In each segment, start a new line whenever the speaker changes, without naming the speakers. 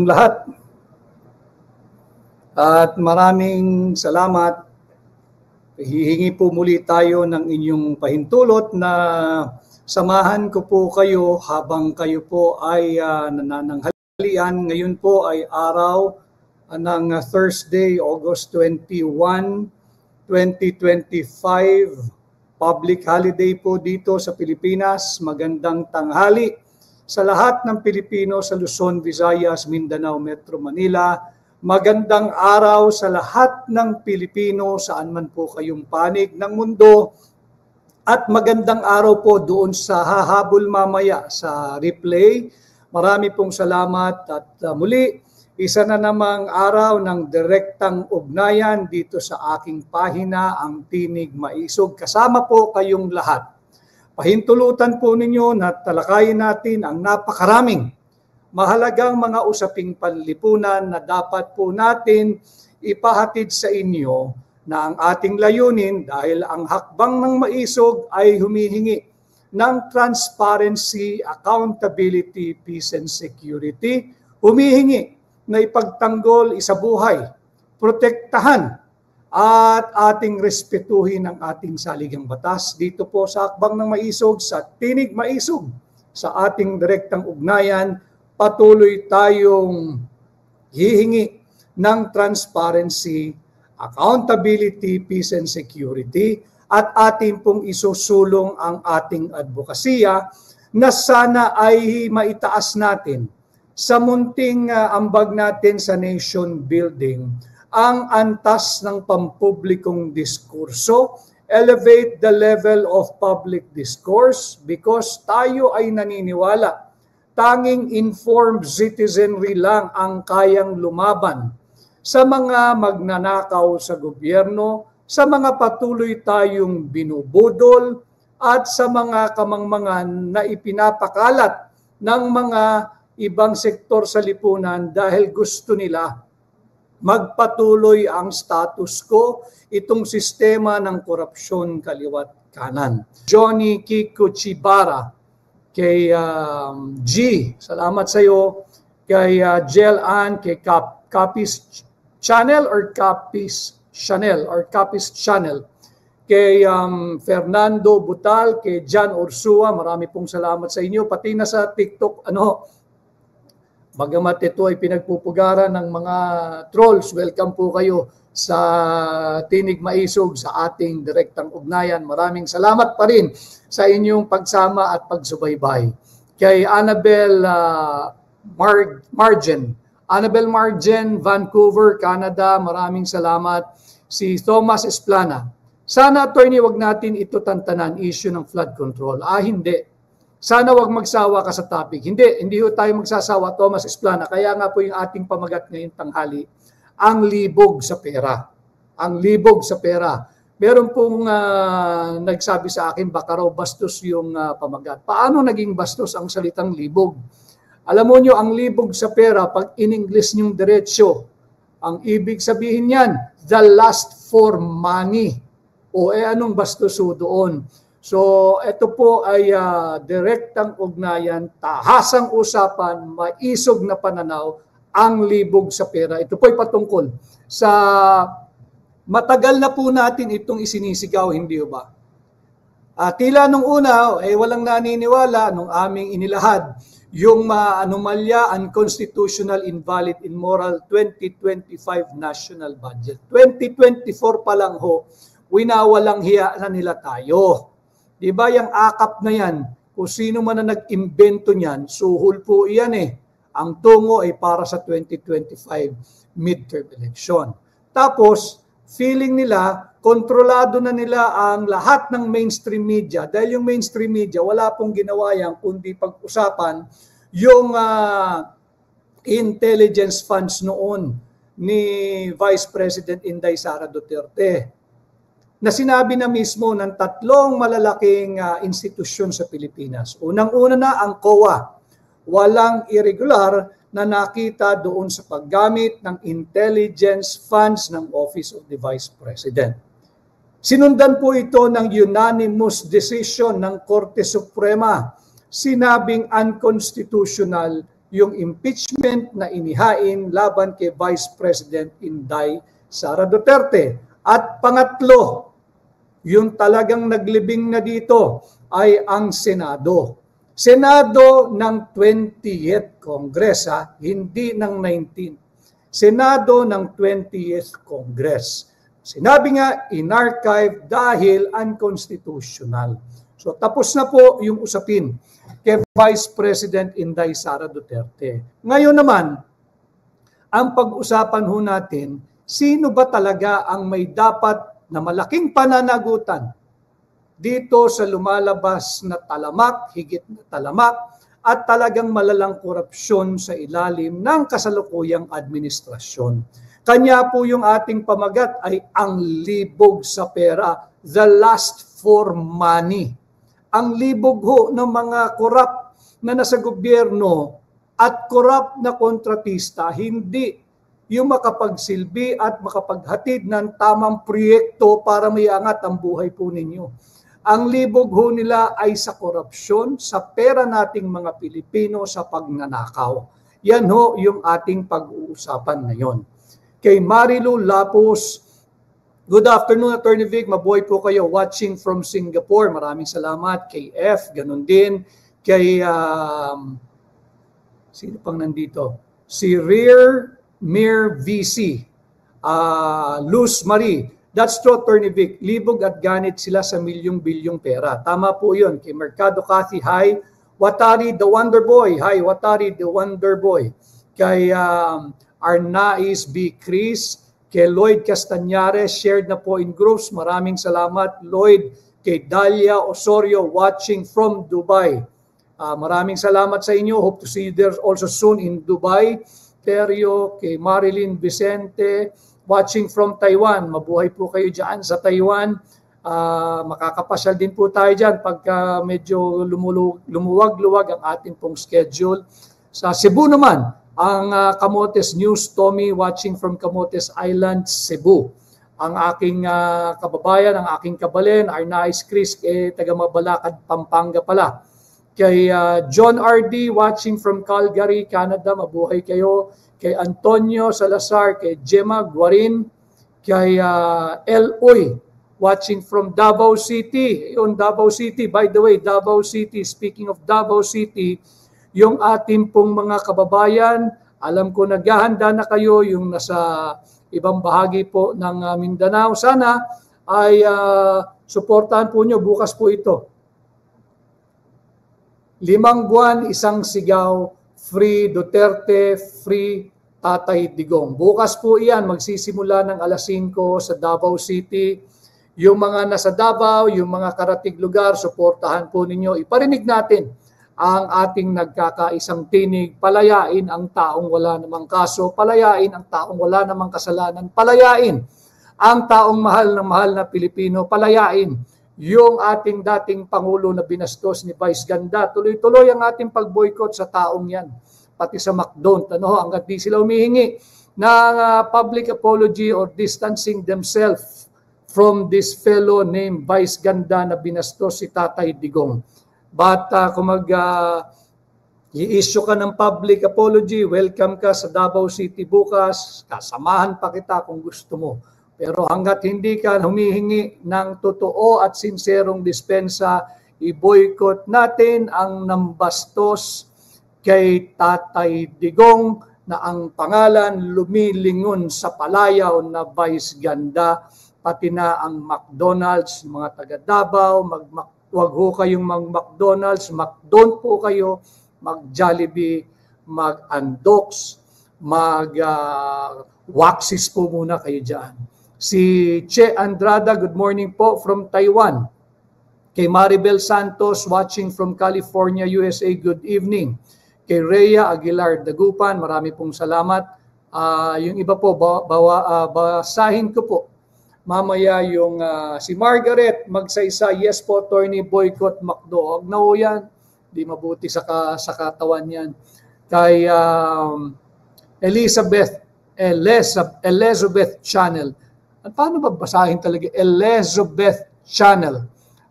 lahat. At maraming salamat. Hihingi po muli tayo ng inyong pahintulot na samahan ko po kayo habang kayo po ay nanananghalian. Ngayon po ay araw ng Thursday, August 21, 2025. Public holiday po dito sa Pilipinas. Magandang tanghali sa lahat ng Pilipino sa Luzon, Visayas, Mindanao, Metro Manila. Magandang araw sa lahat ng Pilipino saan man po kayong panig ng mundo. At magandang araw po doon sa hahabol mamaya sa replay. Marami pong salamat at muli, isa na namang araw ng direktang ugnayan dito sa aking pahina, ang Tinig Maisog. Kasama po kayong lahat. Pahintulutan po ninyo na talakayin natin ang napakaraming mahalagang mga usaping panlipunan na dapat po natin ipahatid sa inyo na ang ating layunin dahil ang hakbang ng maisog ay humihingi ng transparency, accountability, peace and security. Humihingi na ipagtanggol, isabuhay, protektahan at ating respetuhin ang ating saligang batas. Dito po sa hakbang ng maisog, sa Tinig Maisog, sa ating direktang ugnayan, patuloy tayong hihingi ng transparency, accountability, peace and security at ating pong isusulong ang ating advokasya na sana ay maitaas natin sa munting ambag natin sa nation building ang antas ng pampublikong diskurso, elevate the level of public discourse because tayo ay naniniwala tanging informed citizenry lang ang kayang lumaban sa mga magnanakaw sa gobyerno, sa mga patuloy tayong binubudol, at sa mga kamangmangan na ipinapakalat ng mga ibang sektor sa lipunan dahil gusto nila magpatuloy ang status quo, itong sistema ng korupsyon kaliwat kanan. Johnny Kiko Chibara, kay G, salamat sa iyo, kay Jel Ann, kay Capis Channel or Capis Channel or Capis Channel, kay Fernando Butal, kay Jan Ursua, marami pong salamat sa inyo, pati na sa TikTok, bagamat ito ay pinagpupugaran ng mga trolls, welcome po kayo sa Tinig Maisog sa ating direktang ugnayan. Maraming salamat pa rin sa inyong pagsama at pagsubaybay. Kay Annabel Margen, Vancouver, Canada, maraming salamat. Si Thomas Esplana, sana attorney wag natin ito tantanan, issue ng flood control. Hindi. Sana wag magsawa ka sa topic. Hindi ho tayo magsasawa, Thomas Esplana. Kaya nga po yung ating pamagat ngayong tanghali, ang libog sa pera. Ang libog sa pera. Meron pong nagsabi sa akin, baka raw bastos yung pamagat. Paano naging bastos ang salitang libog? Alam mo nyo, ang libog sa pera, pag in-English nyong diretsyo, ang ibig sabihin yan, the lust for money. O anong bastos doon? So, ito po ay direktang ugnayan, tahasang usapan, maisog na pananaw, ang libog sa pera. Ito po ay patungkol sa matagal na po natin itong isinisigaw, hindi ba? Tila nung una, walang naniniwala nung aming inilahad yung anomalya, unconstitutional, invalid, immoral 2025 national budget. 2024 pa lang ho, winawalang hiya na nila tayo. Diba yung akap na yan, kung sino man na nag-imbento niyan, suhol po iyan Ang tungo ay para sa 2025 midterm election. Tapos, feeling nila, kontrolado na nila ang lahat ng mainstream media. Dahil yung mainstream media, wala pong ginawa yan, kundi pag-usapan yung intelligence funds noon ni Vice President Inday Sara Duterte, na sinabi na mismo ng tatlong malalaking institusyon sa Pilipinas. Unang-una na ang COA. Walang irregular na nakita doon sa paggamit ng intelligence funds ng Office of the Vice President. Sinundan po ito ng unanimous decision ng Korte Suprema. Sinabing unconstitutional yung impeachment na inihain laban kay Vice President Inday Sara Duterte. At pangatlo, yung talagang naglibing na dito ay ang Senado. Senado ng 20th Congress, hindi ng 19th. Senado ng 20th Congress. Sinabi nga, in-archive dahil unconstitutional. So tapos na po yung usapin kay Vice President Inday Sara Duterte. Ngayon naman, ang pag-usapan ho natin, sino ba talaga ang may dapat na malaking pananagutan dito sa lumalabas na talamak, higit na talamak, at talagang malalang korupsyon sa ilalim ng kasalukuyang administrasyon. Kanya po yung ating pamagat ay ang libog sa pera, the lust for money. Ang libog ho ng mga korap na nasa gobyerno at korap na kontratista, hindi yung makapagsilbi at makapaghatid ng tamang proyekto para maiangat ang buhay po ninyo. Ang libog ho nila ay sa korupsyon, sa pera nating mga Pilipino, sa pagnanakaw. Yan ho yung ating pag-uusapan ngayon. Kay Marilu Lapus, good afternoon, Attorney Vic. Mabuhay po kayo watching from Singapore. Maraming salamat. Kay F, ganun din. Kay, sino pang nandito? Si Rear Mir VC. Luz Marie. That's true, Attorney Vic. Libog at ganit sila sa milyong-bilyong pera. Tama po yun. Kay Mercado Cathy, hi. Watari the Wonder Boy. Hi, Watari the Wonder Boy. Kay Arnaiz B. Chris. Kay Lloyd Castañares, shared na po in groups. Maraming salamat, Lloyd. Kay Dalia Osorio, watching from Dubai. Maraming salamat sa inyo. Hope to see you there also soon in Dubai. Terio, kay Marilyn Vicente, watching from Taiwan. Mabuhay po kayo dyan sa Taiwan. Makakapasyal din po tayo dyan pagka medyo lumuwag-luwag ang ating pong schedule. Sa Cebu naman, ang Camotes News, Tommy, watching from Camotes Island, Cebu. Ang aking kababayan, ang aking kabalen, Arnaiz Chris, taga Mabalakad, Pampanga pala. Kay John RD, watching from Calgary, Canada, mabuhay kayo. Kay Antonio Salazar, kay Gemma Guarin, kay Eloy, watching from Davao City. Yun, Davao City. By the way, Davao City, speaking of Davao City, yung ating pong mga kababayan, alam ko naghahanda na kayo, yung nasa ibang bahagi po ng Mindanao. Sana ay suportahan po nyo. Bukas po ito. 5 buwan, isang sigaw, free Duterte, free Tatay Digong. Bukas po iyan, magsisimula ng alas 5 sa Davao City. Yung mga nasa Davao, yung mga karatig lugar, suportahan po ninyo. Iparinig natin ang ating nagkakaisang tinig, palayain ang taong wala namang kaso, palayain ang taong wala namang kasalanan, palayain ang taong mahal na Pilipino, palayain yung ating dating Pangulo na binastos ni Vice Ganda. Tuloy-tuloy ang ating pag-boycott sa taong yan, pati sa McDonald's, hanggat di sila humihingi ng public apology or distancing themselves from this fellow named Vice Ganda na binastos si Tatay Digong. But kung i-issue ka ng public apology, welcome ka sa Davao City bukas, kasamahan pa kita kung gusto mo. Pero hanggat hindi ka humihingi ng totoo at sinserong dispensa, i-boycott natin ang nambastos kay Tatay Digong na ang pangalan lumilingon sa palayaw na Vice Ganda, pati na ang McDonald's, mga taga Davao, wag ho kayong mag-McDonald's, McDonald's po kayo, mag-Jollibee, mag-Andox, mag-Waxis po muna kayo dyan. Si Che Andrada, good morning po from Taiwan. Kay Maribel Santos, watching from California, USA, good evening. Kay Rhea Aguilar Dagupan, marami pong salamat. Yung iba po, basahin ko po. Mamaya yung si Margaret Magsaysa, yes po, Attorney, boycott McDo. Huwag na ho yan. Di mabuti sa katawan yan. Kay Elizabeth Channel. At paano ba basahin talaga? Elizabeth Channel.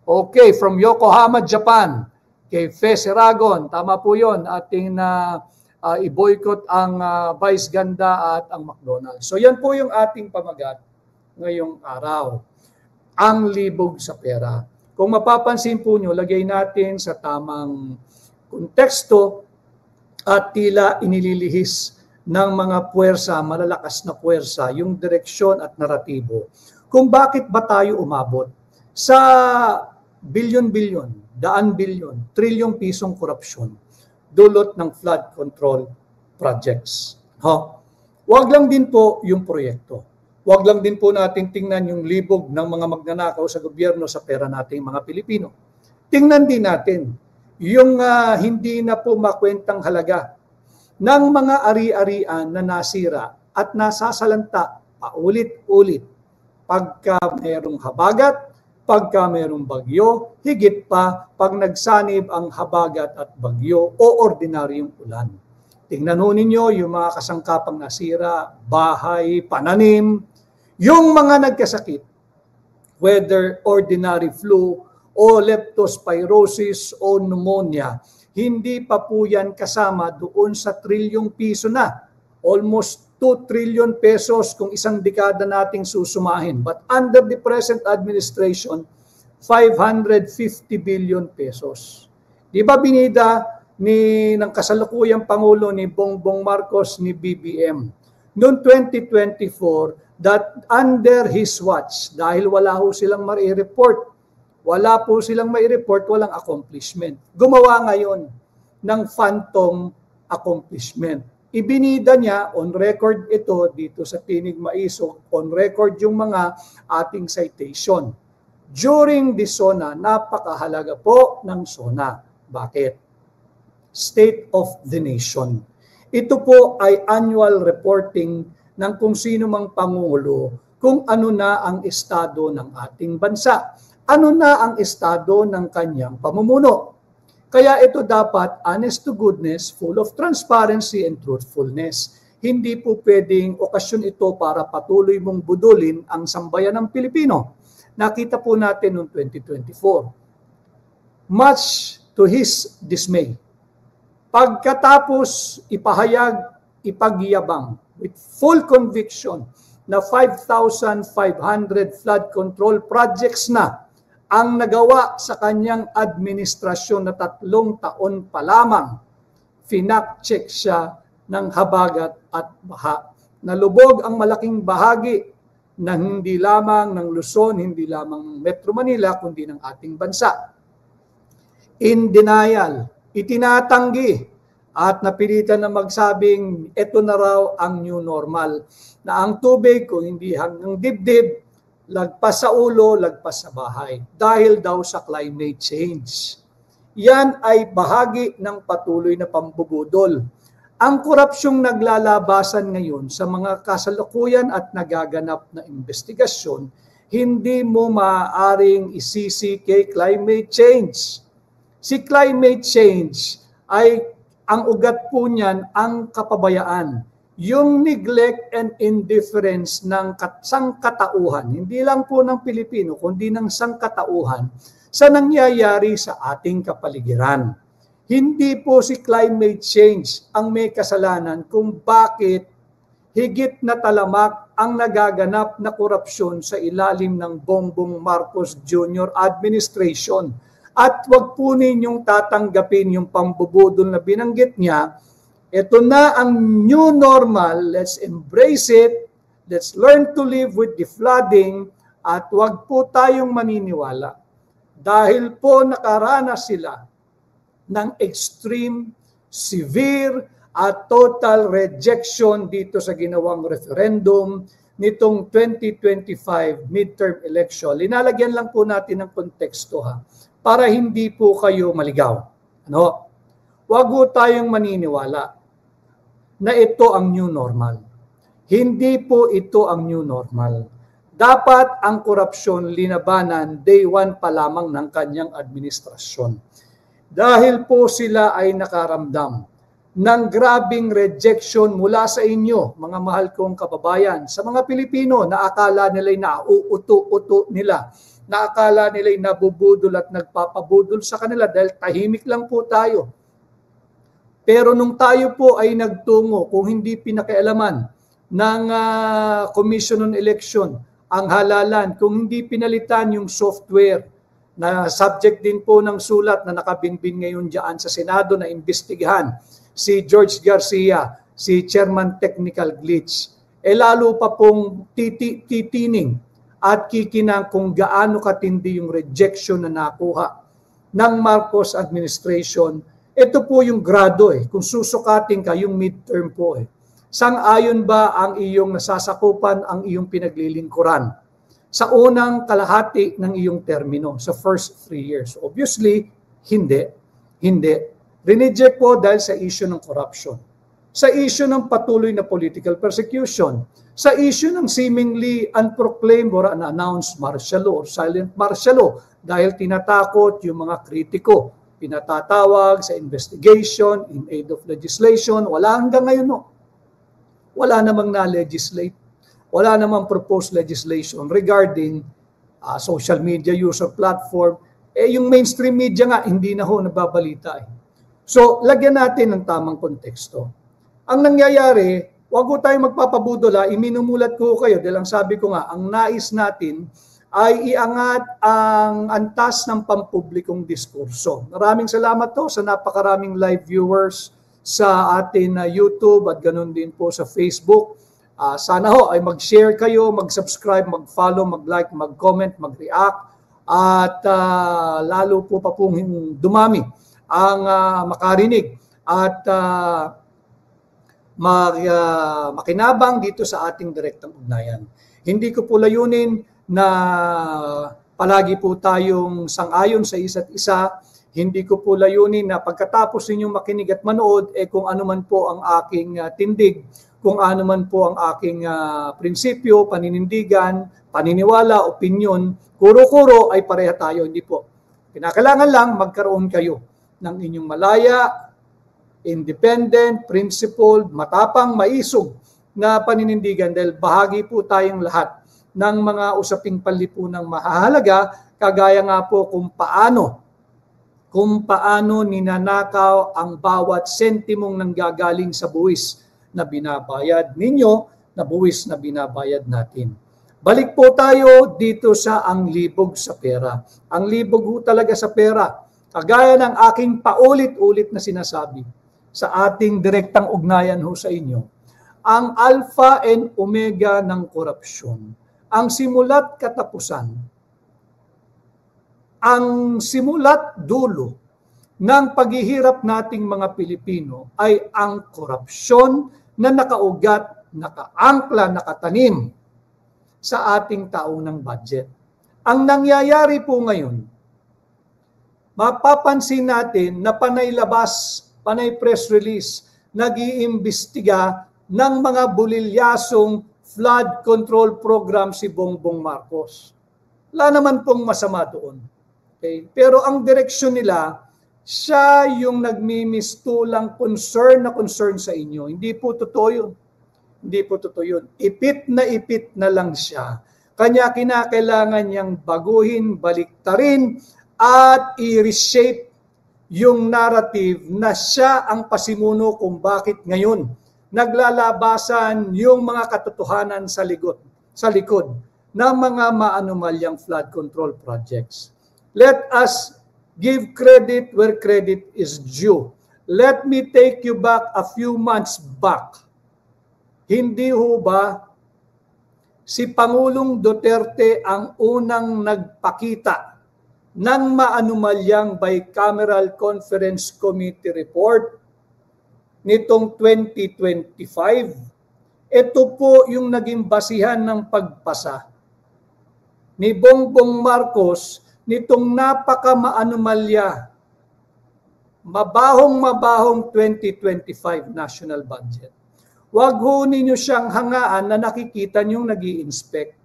Okay, from Yokohama, Japan. Kay Fe Seragon, tama po yun. Ating i-boycott ang Vice Ganda at ang McDonald's. So yan po yung ating pamagat ngayong araw. Ang libog sa pera. Kung mapapansin po nyo, lagay natin sa tamang konteksto at tila inililihis ng mga puwersa, malalakas na puwersa, yung direksyon at naratibo. Kung bakit ba tayo umabot sa bilyon-bilyon, daan-bilyon, trilyong pisong korupsyon dulot ng flood control projects. Huwag lang din po yung proyekto. Huwag lang din po natin tingnan yung libog ng mga magnanakaw sa gobyerno sa pera nating mga Pilipino. Tingnan din natin yung hindi na po makwentang halaga ng mga ari-arian na nasira at nasasalanta paulit-ulit pagka mayroong habagat, pagka mayroong bagyo, higit pa pag nagsanib ang habagat at bagyo o ordinaryong ulan. Tingnan ho ninyo yung mga kasangkapang nasira, bahay, pananim, yung mga nagkasakit, whether ordinary flu o leptospirosis o pneumonia, hindi pa po yan kasama doon sa trilyong piso na. Almost 2 trillion pesos kung isang dekada nating susumahin. But under the present administration, 550 billion pesos. Di ba binida ng kasalukuyang Pangulo ni Bongbong Marcos ni BBM noong 2024 that under his watch, dahil wala ho silang mai-report, walang accomplishment. Gumawa ngayon ng phantom accomplishment. Ibinida niya, on record ito dito sa Tinig Maisog, on record yung mga ating citation. During the SONA, napakahalaga po ng SONA. Bakit? State of the Nation. Ito po ay annual reporting ng kung sino mang Pangulo kung ano na ang estado ng ating bansa. Ano na ang estado ng kanyang pamumuno. Kaya ito dapat honest to goodness, full of transparency and truthfulness. Hindi po pwedeng okasyon ito para patuloy mong budulin ang sambayan ng Pilipino. Nakita po natin noong 2024. Much to his dismay. Pagkatapos ipahayag, ipagyabang with full conviction na 5,500 flood control projects na ang nagawa sa kanyang administrasyon na 3 taon pa lamang, finak-check siya ng habagat at baha. Nalubog ang malaking bahagi na hindi lamang ng Luzon, hindi lamang ng Metro Manila, kundi ng ating bansa. In denial, itinatanggi at napilitan na magsabing ito na raw ang new normal, na ang tubig kung hindi hanggang dibdib, lagpas sa ulo, lagpas sa bahay. Dahil daw sa climate change. Yan ay bahagi ng patuloy na pambubudol. Ang korupsyong naglalabasan ngayon sa mga kasalukuyan at nagaganap na investigasyon, hindi mo maaaring isisi kay climate change. Si climate change ay ang ugat po niyan ang kapabayaan. Yung neglect and indifference ng sangkatauhan, hindi lang po ng Pilipino, kundi ng sangkatauhan sa nangyayari sa ating kapaligiran. Hindi po si climate change ang may kasalanan kung bakit higit na talamak ang nagaganap na korupsyon sa ilalim ng Bongbong Marcos Jr. administration. At wag po ninyong tatanggapin yung pambubudol na binanggit niya. Ito na ang new normal. Let's embrace it. Let's learn to live with the flooding. At wag po tayong maniniwala. Dahil po nakaranas sila ng extreme, severe, at total rejection dito sa ginawang referendum nitong 2025 midterm election. Linalagyan lang po natin ng konteksto para hindi po kayo maligaw. Wag po tayong maniniwala na ito ang new normal. Hindi po ito ang new normal. Dapat ang korupsyon linabanan day 1 pa lamang ng kanyang administrasyon. Dahil po sila ay nakaramdam ng grabing rejection mula sa inyo, mga mahal kong kababayan, sa mga Pilipino na akala nila'y nauuto-uto nila, na akala nila'y nabubudol at nagpapabudol sa kanila dahil tahimik lang po tayo. Pero nung tayo po ay nagtungo, kung hindi pinakialaman ng Commission on Election ang halalan, kung hindi pinalitan yung software na subject din po ng sulat na nakabinbin ngayon dyan sa Senado na imbestigahan si George Garcia, si Chairman Technical Glitch, lalo pa pong titining at kikinang kung gaano katindi yung rejection na nakuha ng Marcos administration. Ito po yung grado kung susukatin ka yung midterm po Sang-ayon ba ang iyong nasasakupan, ang iyong pinaglilingkuran sa unang kalahati ng iyong termino, sa first 3 years? Obviously, hindi. Hindi. Rineject po dahil sa issue ng corruption, sa issue ng patuloy na political persecution, sa issue ng seemingly unproclaimed or unannounced martial law or silent martial law dahil tinatakot yung mga kritiko, pinatatawag sa investigation in aid of legislation. Wala hanggang ngayon wala namang na-legislate, wala namang proposed legislation regarding social media user platform. Yung mainstream media nga, hindi na nababalita So, lagyan natin ng tamang konteksto. Ang nangyayari, wag ko tayong magpapabudol iminumulat ko kayo dahil ang sabi ko nga, ang nais natin ay iangat ang antas ng pampublikong diskurso. Maraming salamat sa napakaraming live viewers sa atin na YouTube at ganun din po sa Facebook. Sana ay mag-share kayo, mag-subscribe, mag-follow, mag-like, mag-comment, mag-react at lalo po pa pong dumami ang makarinig at makinabang dito sa ating direktang ugnayan. Hindi ko po layunin na palagi po tayong sang-ayon sa isa't isa. Hindi ko po layunin na pagkatapos ninyong makinig at manood, kung ano man po ang aking tindig, kung ano man po ang aking prinsipyo, paninindigan, paniniwala, opinyon, kuro-kuro ay pareha tayo. Hindi po. Kinakailangan lang magkaroon kayo ng inyong malaya, independent, principled, matapang, maisog na paninindigan dahil bahagi po tayong lahat ng mga usaping panlipunang mahahalaga, kagaya nga po kung paano ninanakaw ang bawat sentimong nanggagaling sa buwis na binabayad ninyo, na buwis na binabayad natin. Balik po tayo dito sa ang libog sa pera. Ang libog talaga sa pera, kagaya ng aking paulit-ulit na sinasabi sa ating direktang ugnayan sa inyo, ang alpha and omega ng korupsyon, ang simula't katapusan, ang simula't dulo ng paghihirap nating mga Pilipino ay ang korupsyon na nakaugat, nakaangkla, nakatanim sa ating taunang budget. Ang nangyayari po ngayon, mapapansin natin na panay labas, panay press release, nag-iimbestiga ng mga bulilyasong flood control program si Bongbong Marcos. Wala naman pong masama doon. Okay? Pero ang direksyon nila, siya yung nagmimistulang concern sa inyo. Hindi po totoo yun. Hindi po totoo yun. Ipit na lang siya. Kanya kinakailangan niyang baguhin, baliktarin, at i-reshape yung narrative na siya ang pasimuno kung bakit ngayon naglalabasan yung mga katotohanan sa likod ng mga maanumalyang flood control projects. Let us give credit where credit is due. Let me take you back a few months back. Hindi ho ba si Pangulong Duterte ang unang nagpakita ng maanumalyang bicameral conference committee report nitong 2025? Ito po yung naging basihan ng pagpasa ni Bongbong Marcos nitong napaka-maanumalya, mabahong 2025 national budget. Huwag ho ninyo siyang hangaan na nakikita niyong nag-i-inspect.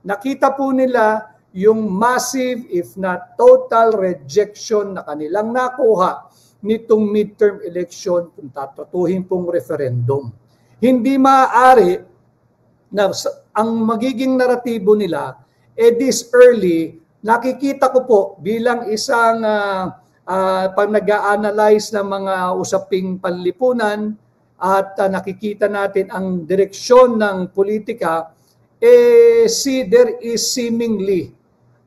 Nakita po nila yung massive, if not total rejection na kanilang nakuha nitong midterm election kung tatutuhin pong referendum. Hindi maaari na ang magiging naratibo nila, this early, nakikita ko po bilang isang pag nag-a-analyze ng mga usaping panlipunan at nakikita natin ang direksyon ng politika, there is seemingly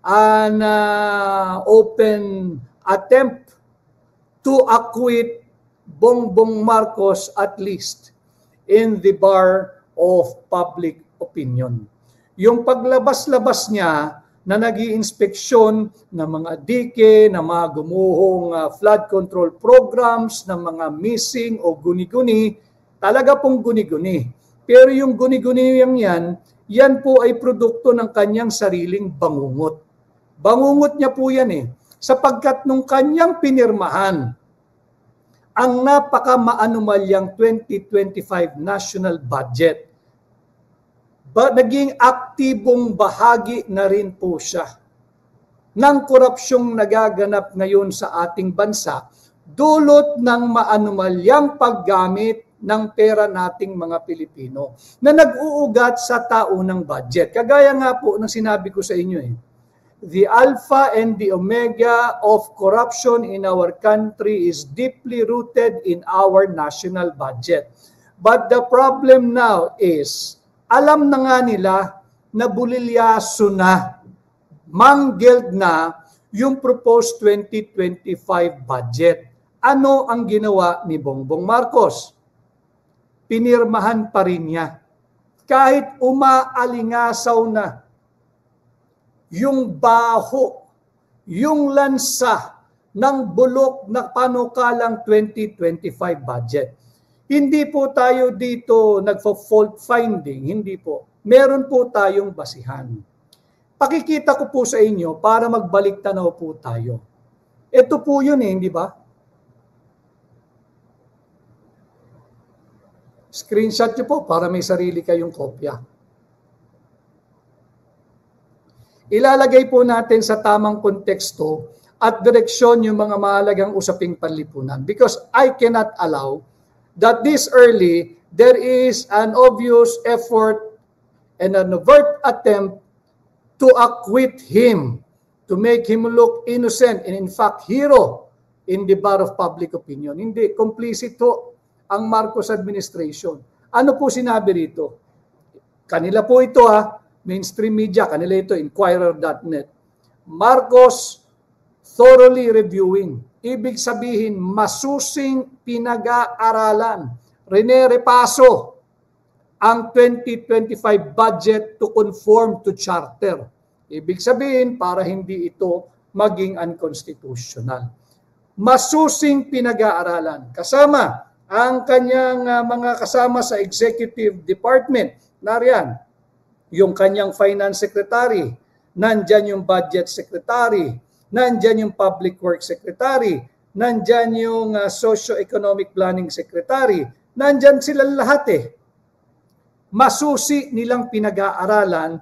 an open attempt to acquit Bongbong Marcos at least in the bar of public opinion. Yung paglabas-labas niya na nag-iinspeksyon ng mga dike, ng mga gumuhong flood control programs, ng mga missing o guni-guni, talaga pong guni-guni. Pero yung guni-guni yan po ay produkto ng kanyang sariling bangungot. Bangungot niya po yan sapagkat nung kanyang pinirmahan ang napaka-maanumalyang 2025 national budget, naging aktibong bahagi na rin po siya ng korupsyong nagaganap ngayon sa ating bansa dulot ng maanumalyang paggamit ng pera nating mga Pilipino na nag-uugat sa taunang budget. Kagaya nga po ng sinabi ko sa inyo the alpha and the omega of corruption in our country is deeply rooted in our national budget. But the problem now is, alam na nga nila na bulilyaso na, mangled na yung proposed 2025 budget. Ano ang ginawa ni Bongbong Marcos? Pinirmahan pa rin niya. Kahit umaalingasaw na yung baho, yung lansa ng bulok na panukalang 2025 budget. Hindi po tayo dito nagfo-fault finding, hindi po. Meron po tayong basihan. Pakikita ko po sa inyo para magbalik tanaw po tayo. Ito po yun hindi ba? Screenshot nyo po para may sarili kayong kopya. Ilalagay po natin sa tamang konteksto at direksyon yung mga mahalagang usaping panlipunan because I cannot allow that this early there is an obvious effort and an overt attempt to acquit him, to make him look innocent and in fact hero in the bar of public opinion. Hindi, complicit to ang Marcos administration. Ano po sinabi rito? Kanila po ito mainstream media, kanila ito, Inquirer.net. Marcos thoroughly reviewing. Ibig sabihin, masusing pinag-aaralan. Repaso ang 2025 budget to conform to charter. Ibig sabihin, para hindi ito maging unconstitutional. Masusing pinag-aaralan. Kasama ang kanyang mga kasama sa executive department. Nariyan, yung kanyang finance secretary, nandyan yung budget secretary, nandyan yung public works secretary, nandyan yung socio-economic planning secretary, nandyan sila lahat Masusi nilang pinag-aaralan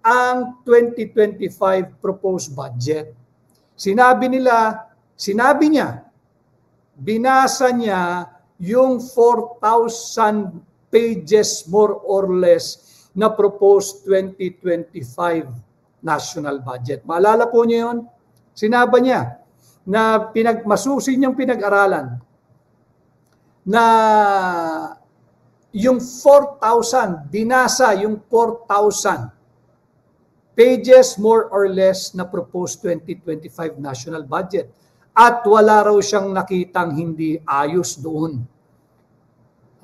ang 2025 proposed budget. Sinabi niya, binasa niya yung 4,000 pages more or less na proposed 2025 national budget. Maalala po niyo yun? Sinabi niya na masusi niyang pinag-aralan na yung 4,000, binasa yung 4,000 pages more or less na proposed 2025 national budget. At wala raw siyang nakitang hindi ayos doon.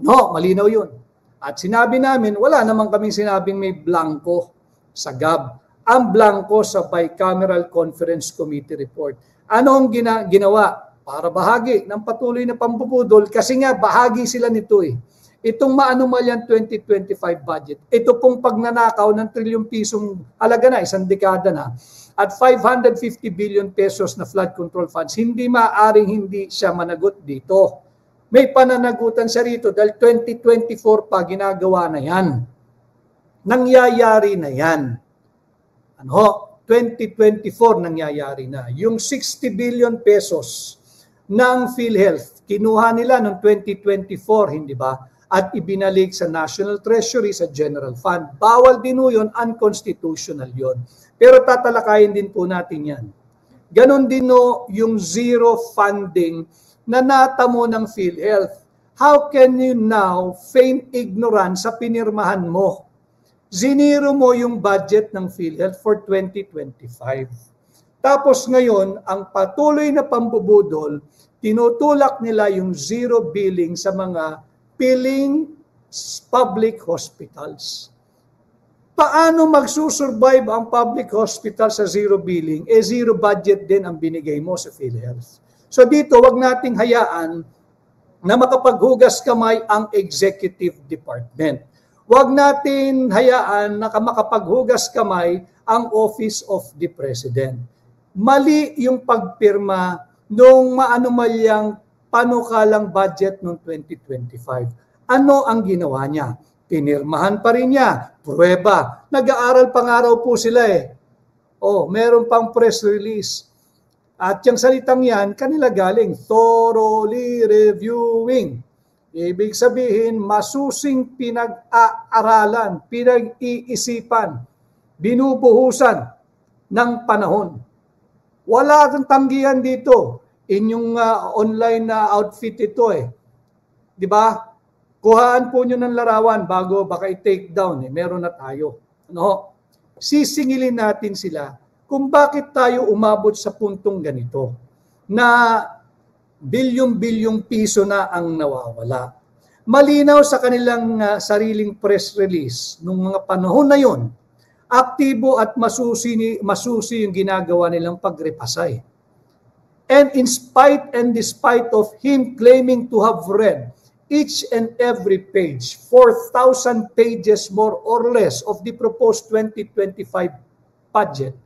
Malinaw yun. At sinabi namin, wala naman kaming sinabing may blanco sa GAB. Ang blanco sa Bicameral Conference Committee report. Ano ang ginawa? Para bahagi ng patuloy na pambubudol kasi nga bahagi sila nito Itong maanumalyang 2025 budget, ito pong pagnanakaw ng trilyong pisong halaga na, isang dekada na, at 550 billion pesos na flood control funds, hindi maaaring hindi siya managot dito. May pananagutan siya rito dahil 2024 pa ginagawa na yan. Nangyayari na yan. 2024 nangyayari na. Yung 60 billion pesos ng PhilHealth, kinuha nila noong 2024, hindi ba? At ibinalik sa National Treasury, sa General Fund. Bawal din yun, unconstitutional yun. Pero tatalakayin din po natin yan. Ganon din no, yung zero funding na natamo ng PhilHealth. How can you now feign ignorance sa pinirmahan mo? Ziniro mo yung budget ng PhilHealth for 2025. Tapos ngayon, ang patuloy na pambubudol, tinutulak nila yung zero billing sa mga piling public hospitals. Paano magsusurvive ang public hospital sa zero billing? Zero budget din ang binigay mo sa PhilHealth. So dito, wag nating hayaan na makapaghugas kamay ang executive department. Wag natin hayaan na makapaghugas kamay ang Office of the President. Mali yung pagpirma nung maanumalyang panukalang budget noong 2025. Ano ang ginawa niya? Pinirmahan pa rin niya. Pruweba. Nag-aaral pang araw po sila eh. Oh, meron pang press release. At yung salitang yan, kanila galing, thoroughly reviewing. Ibig sabihin, masusing pinag-aaralan, pinag-iisipan, binubuhusan ng panahon. Wala kang tanggihan dito. Inyong online na outfit ito eh. Di ba? Kuhaan po nyo ng larawan bago baka i-take down. Meron na tayo. Ano? Sisingilin natin sila kung bakit tayo umabot sa puntong ganito na bilyong-bilyong piso na ang nawawala. Malinaw sa kanilang sariling press release nung mga panahon na yon, aktibo at masusi yung ginagawa nilang pagrepasay. And in spite and despite of him claiming to have read each and every page, 4,000 pages more or less of the proposed 2025 budget,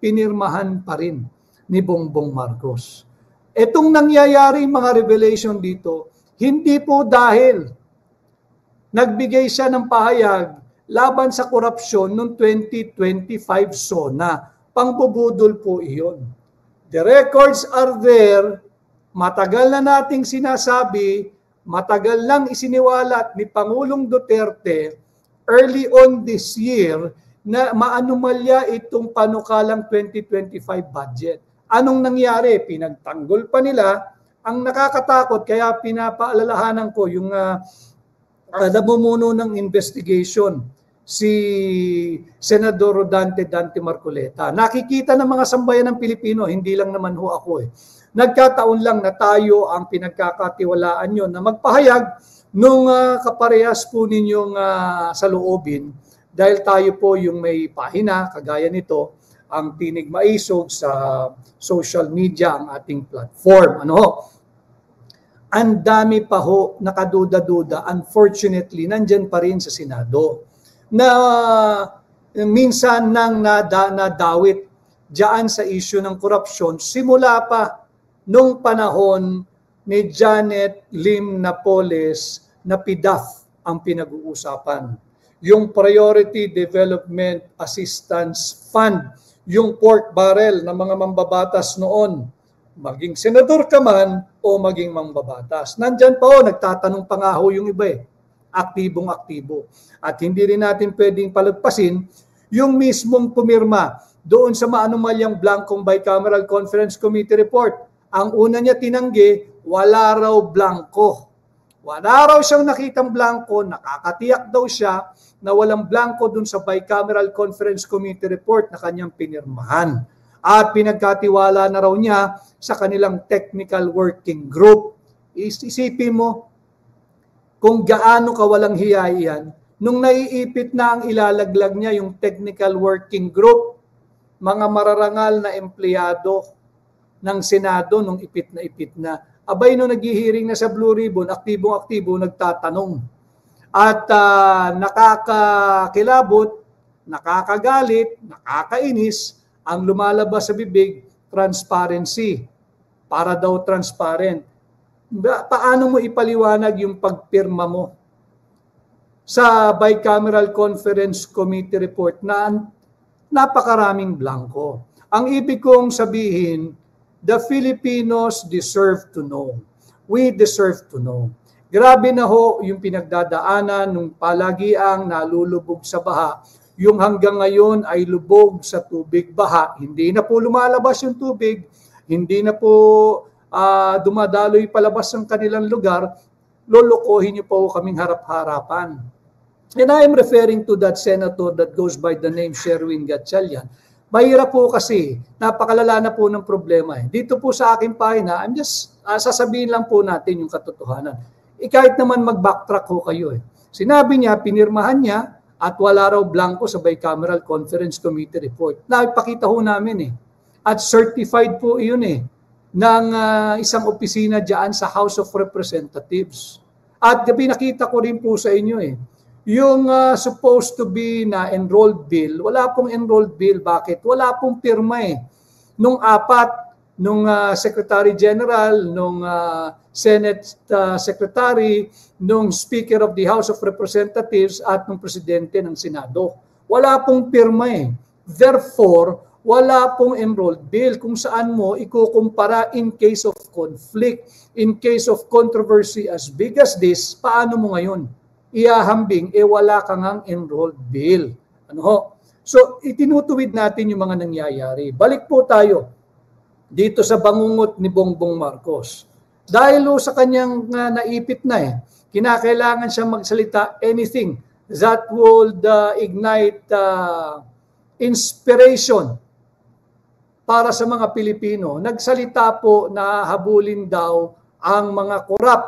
pinirmahan pa rin ni Bongbong Marcos. Itong nangyayari mga revelation dito, hindi po dahil nagbigay siya ng pahayag laban sa korupsyon noong 2025 SONA. Pangbubudol po iyon. The records are there. Matagal na nating sinasabi, matagal lang isiniwalat ni Pangulong Duterte early on this year na maanumalya itong panukalang 2025 budget. Anong nangyari? Pinagtanggol pa nila. Ang nakakatakot, kaya pinapaalalahanan ko yung namumuno ng investigation, si Senador Dante Marcoleta. Nakikita ng mga sambayan ng Pilipino, hindi lang naman ho ako eh. Nagkataon lang na tayo ang pinagkakatiwalaan nyo na magpahayag nung kaparehas po ninyong saloobin. Dahil tayo po yung may pahina, kagaya nito, ang Tinig Maisog sa social media, ang ating platform. Ano ho? Ang dami pa ho nakaduda-duda. Unfortunately, nandyan pa rin sa Senado na minsan nang nadawit diyan sa issue ng korupsyon simula pa nung panahon ni Janet Lim Napoles na PDAF ang pinag-uusapan. Yung Priority Development Assistance Fund, yung pork barrel ng mga mambabatas noon, maging senador ka man o maging mambabatas. Nandyan pa o, nagtatanong pa nga ho yung iba eh. Aktibong-aktibo. At hindi rin natin pwedeng palagpasin yung mismong pumirma doon sa maanumalyang blankong Bicameral Conference Committee report. Ang una niya tinanggi, wala raw blanko. Wala raw siyang nakitang blanko, nakakatiyak daw siya na walang blanko dun sa Bicameral Conference Committee report na kanyang pinirmahan. At pinagkatiwala na raw niya sa kanilang technical working group. Isipin mo kung gaano kawalang hiya yan, nung naiipit na ang ilalaglag niya yung technical working group, mga mararangal na empleyado ng Senado nung ipit na, abay no naghihiring na sa Blue Ribbon, aktibong-aktibo nagtatanong. At nakakakilabot, nakakagalit, nakakainis, ang lumalabas sa bibig, transparency. Para daw transparent. Paano mo ipaliwanag yung pagpirma mo sa Bicameral Conference Committee report na napakaraming blanko? Ang ibig kong sabihin, the Filipinos deserve to know. We deserve to know. Grabe na ho yung pinagdadaanan nung palagiang nalulubog sa baha yung hanggang ngayon ay lubog sa tubig baha. Hindi na po lumalabas yung tubig, hindi na po dumadaloy palabas ng kanilang lugar, lolokohin niyo po kaming harap-harapan. And I am referring to that senator that goes by the name Sherwin Gatchalian. Mahirap po kasi, napakalala na po ng problema. Dito po sa aking pahina, I'm just sasabihin lang po natin yung katotohanan. Kahit naman mag-backtrack ho kayo. Sinabi niya, pinirmahan niya, at wala raw blanco sa Bicameral Conference Committee report. Naipakita ho namin At certified po yun ng isang opisina dyan sa House of Representatives. At pinakita ko rin po sa inyo yung supposed to be na enrolled bill, wala pong enrolled bill. Bakit? Wala pong pirma Nung apat, nung Secretary General, nung Senate Secretary, nung Speaker of the House of Representatives at nung Presidente ng Senado. Wala pong pirma Therefore, wala pong enrolled bill kung saan mo ikukumpara in case of conflict, in case of controversy as big as this, paano mo ngayon iahambing, wala kang ang enrolled bill. So, itinutuwid natin yung mga nangyayari. Balik po tayo dito sa bangungot ni Bongbong Marcos. Dahil sa kanyang naipit na kinakailangan siya magsalita anything that would ignite inspiration para sa mga Pilipino. Nagsalita po na habulin daw ang mga korap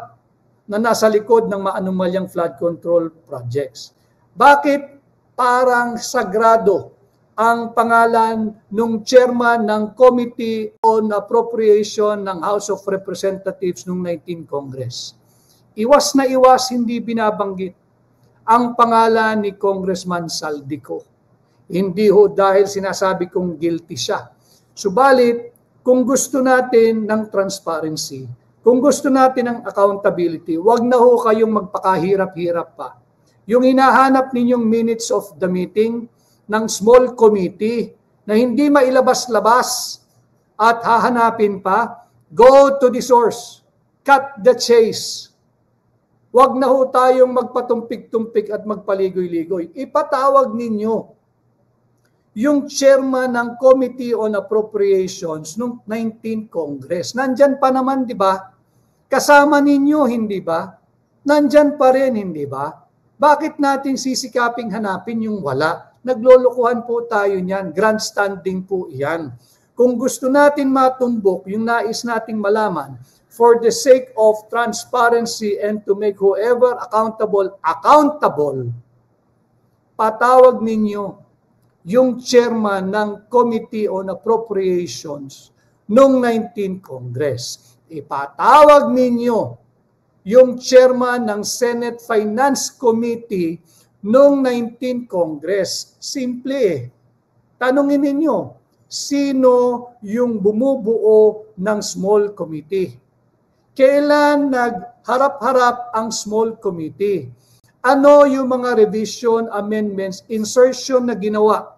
na nasa likod ng maanumalyang flood control projects. Bakit parang sagrado ang pangalan ng chairman ng Committee on Appropriation ng House of Representatives noong 19 Congress? Iwas na iwas, hindi binabanggit ang pangalan ni Congressman Saldico. Hindi ho dahil sinasabi kong guilty siya. Subalit, kung gusto natin ng transparency, kung gusto natin ng accountability, wag na ho kayong magpakahirap-hirap pa. Yung hinahanap ninyong minutes of the meeting ng small committee na hindi mailabas-labas at hahanapin pa, go to the source, cut the chase. Wag na ho tayong magpatumpik-tumpik at magpaligoy-ligoy. Ipatawag ninyo yung chairman ng Committee on Appropriations noong 19 Congress. Nandyan pa naman, di ba? Kasama ninyo, hindi ba? Nandyan pa rin, hindi ba? Bakit natin sisikaping hanapin yung wala? Naglolokohan po tayo niyan. Grandstanding po iyan. Kung gusto natin matumbok yung nais nating malaman, for the sake of transparency and to make whoever accountable, patawag ninyo yung chairman ng Committee on Appropriations noong 19 Congress. Ipatawag ninyo yung chairman ng Senate Finance Committee noong 19 Congress. Simple Tanungin ninyo, sino yung bumubuo ng small committee? Kailan nagharap-harap ang small committee? Ano yung mga revision, amendments, insertion na ginawa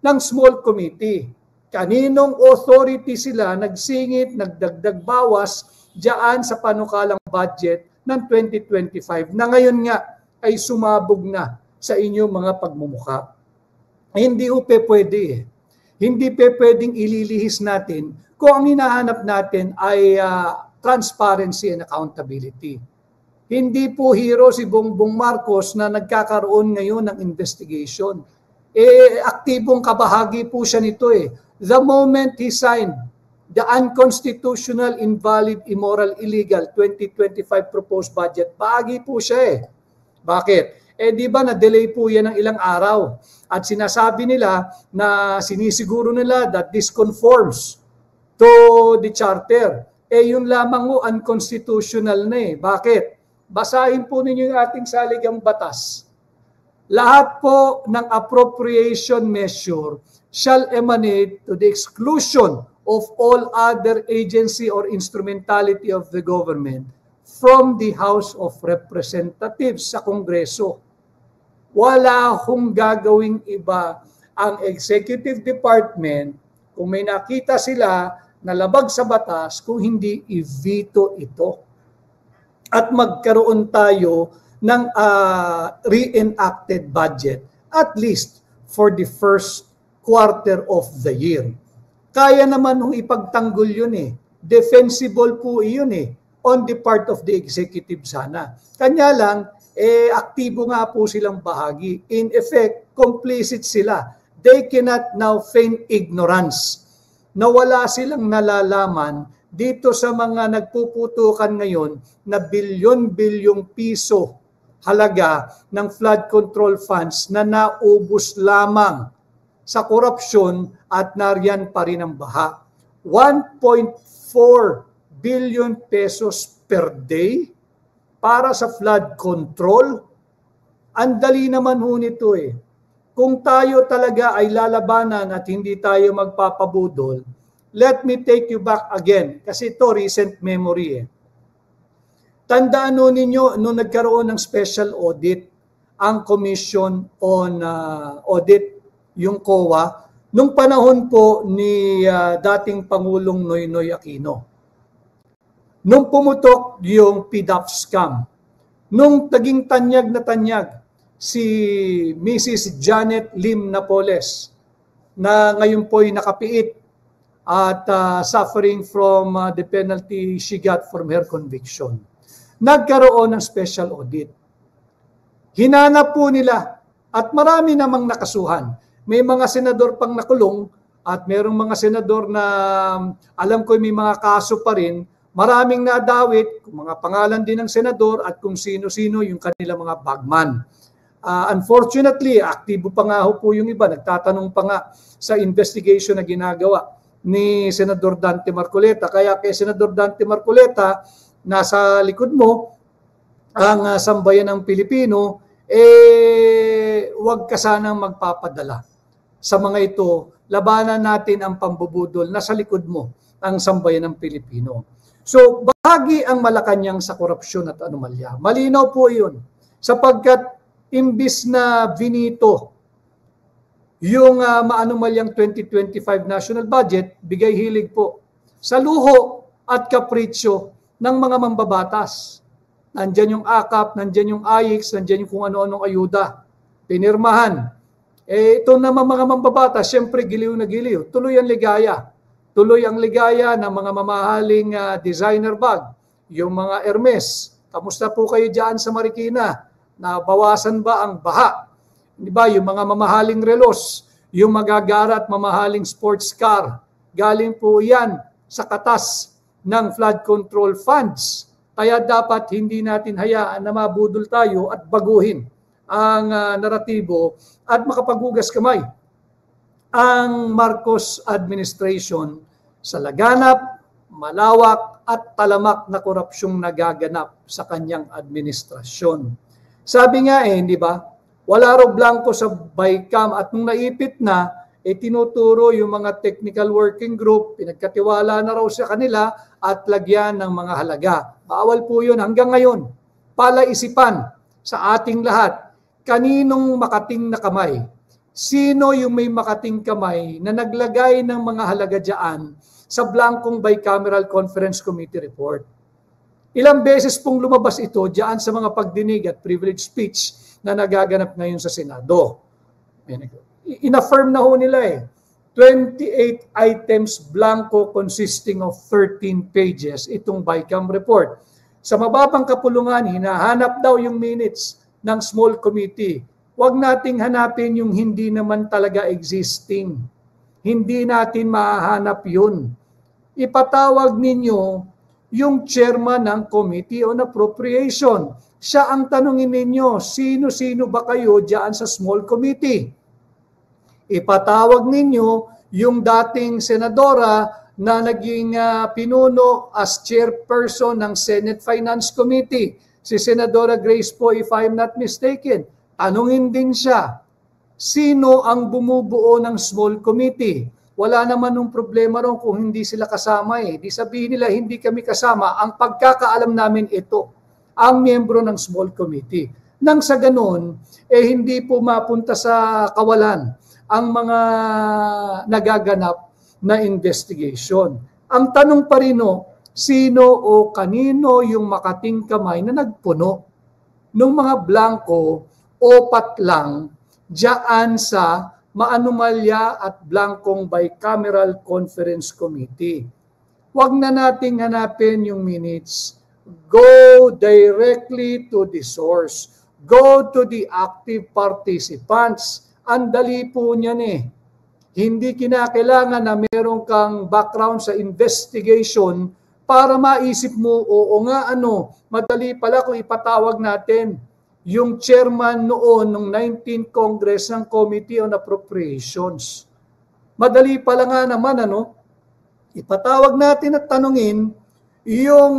ng small committee? Kaninong authority sila nagsingit, nagdagdag bawas diyan sa panukalang budget ng 2025 na ngayon nga ay sumabog na sa inyong mga pagmumukha? Hindi pwede Hindi pwedeng ililihis natin kung ang hinahanap natin ay transparency and accountability. Hindi po hero si Bongbong Marcos na nagkakaroon ngayon ng investigation. Aktibong kabahagi po siya nito The moment he signed the unconstitutional, invalid, immoral, illegal 2025 proposed budget, bahagi po siya Bakit? Di ba na-delay po yan ng ilang araw? At sinasabi nila na sinisiguro nila that this conforms to the charter. Yun lamang unconstitutional na Bakit? Basahin po ninyo yung ating saligang batas. Lahat po ng appropriation measure shall emanate to the exclusion of all other agency or instrumentality of the government from the House of Representatives sa Kongreso. Wala hong gagawing iba ang Executive Department kung may nakita sila na labag sa batas kung hindi i-veto ito. At magkaroon tayo ng reenacted budget. At least, for the first quarter of the year. Kaya naman nung ipagtanggol yun eh. Defensible po yun eh on the part of the executive sana. Kanya lang, aktibo nga po silang bahagi. In effect, complicit sila. They cannot now feign ignorance na wala silang nalalaman dito sa mga nagpuputukan ngayon na bilyon-bilyong piso halaga ng flood control funds na naubos lamang sa korupsyon at nariyan pa rin ang baha. 1.4 billion pesos per day para sa flood control. Ang dali naman ho nito eh. Kung tayo talaga ay lalabanan at hindi tayo magpapabudol, let me take you back again kasi ito recent memory eh. Tandaan nun ninyo, nung nagkaroon ng special audit, ang Commission on Audit, yung COA, nung panahon po ni dating Pangulong Noynoy Aquino. Nung pumutok yung PDAP scam, nung taging tanyag na tanyag si Mrs. Janet Lim Napoles, na ngayon po'y nakapiit at suffering from the penalty she got from her conviction. Nagkaroon ng special audit. Hinanap po nila at marami namang nakasuhan. May mga senador pang nakulong at merong mga senador na alam ko may mga kaso pa rin. Maraming nadawit, mga pangalan din ng senador at kung sino-sino yung kanilang mga bagman. Unfortunately, aktibo pa nga po yung iba. Nagtatanong pa nga sa investigation na ginagawa ni Senador Dante Marcoleta. Kaya kay Senador Dante Marcoleta, nasa likod mo ang sambayan ng Pilipino, huwag ka sanang magpapadala. Sa mga ito, labanan natin ang pambubudol. Nasa likod mo ang sambayan ng Pilipino. So, bahagi ang Malacanang sa korupsyon at anomalya. Malinaw po yun. Sapagkat imbis na vinito yung maanomalyang 2025 national budget, bigay hilig po sa luho at kapritsyo ng mga mambabatas. Nandyan yung AKAP, nandyan yung AIX, nandyan yung kung ano-anong ayuda. Pinirmahan. Ito naman mga mambabatas, syempre giliw na giliw. Tuloy ang ligaya. Tuloy ang ligaya ng mga mamahaling designer bag. Yung mga Hermes. Kamusta po kayo dyan sa Marikina? Nabawasan ba ang baha? Di ba? Yung mga mamahaling relos, yung magagara at mamahaling sports car. Galing po yan sa katas ng flood control funds. Kaya dapat hindi natin hayaan na mabudol tayo at baguhin ang naratibo at makapaghugas kamay ang Marcos administration sa laganap, malawak at talamak na korupsyong nagaganap sa kanyang administrasyon. Sabi nga di ba, wala raw blanco sa BICAM at nung naipit na, tinuturo yung mga technical working group, pinagkatiwala na raw sa kanila at lagyan ng mga halaga. Bawal po yun hanggang ngayon. Palaisipan sa ating lahat, kaninong makating na kamay? Sino yung may makating kamay na naglagay ng mga halaga dyan sa blankong bicameral conference committee report? Ilang beses pong lumabas ito dyan sa mga pagdinig at privilege speech na nagaganap ngayon sa Senado. In-affirm na ho nila 28 items blanco consisting of 13 pages itong BICAM report. Sa mababang kapulungan, hinahanap daw yung minutes ng small committee. Huwag nating hanapin yung hindi naman talaga existing. Hindi natin mahahanap yun. Ipatawag ninyo yung chairman ng Committee on Appropriation. Siya ang tanungin ninyo, sino-sino ba kayo dyan sa small committee? Ipatawag ninyo yung dating senadora na naging pinuno as chairperson ng Senate Finance Committee, si Senadora Grace po, if I'm not mistaken. Tanungin din siya, sino ang bumubuo ng small committee? Wala naman ng problema ron kung hindi sila kasama Di sabihin nila hindi kami kasama. Ang pagkakaalam namin ito, ang miyembro ng small committee. Nang sa ganon, hindi po mapunta sa kawalan ang mga nagaganap na investigation. Ang tanong pa rin sino o kanino yung makating kamay na nagpuno ng mga blanco o patlang dyan sa maanomalya at blankong bicameral conference committee. Huwag na nating hanapin yung minutes. Go directly to the source. Go to the active participants. Ang dali po niyan eh. Hindi kinakailangan na meron kang background sa investigation para maisip mo, oo nga madali pala kung ipatawag natin yung chairman noon ng 19th Congress ng Committee on Appropriations. Madali pala nga naman ipatawag natin at tanungin yung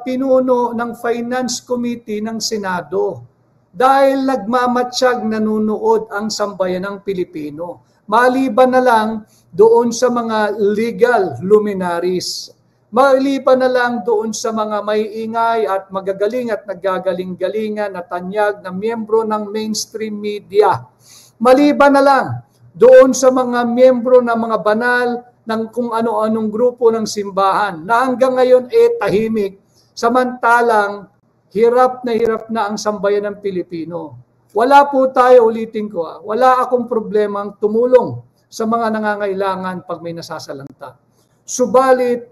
pinuno ng Finance Committee ng Senado dahil nagmamatsyag nanunood ang sambayanang Pilipino. Maliban na lang doon sa mga legal luminaries. Maliban na lang doon sa mga maiingay at magagaling at naggagaling-galingan na tanyag na miyembro ng mainstream media. Maliban na lang doon sa mga miyembro ng mga banal ng kung ano-anong grupo ng simbahan na hanggang ngayon tahimik, samantalang hirap na ang sambayan ng Pilipino. Wala po tayo, ulitin ko, wala akong problemang tumulong sa mga nangangailangan pag may nasasalanta. Subalit,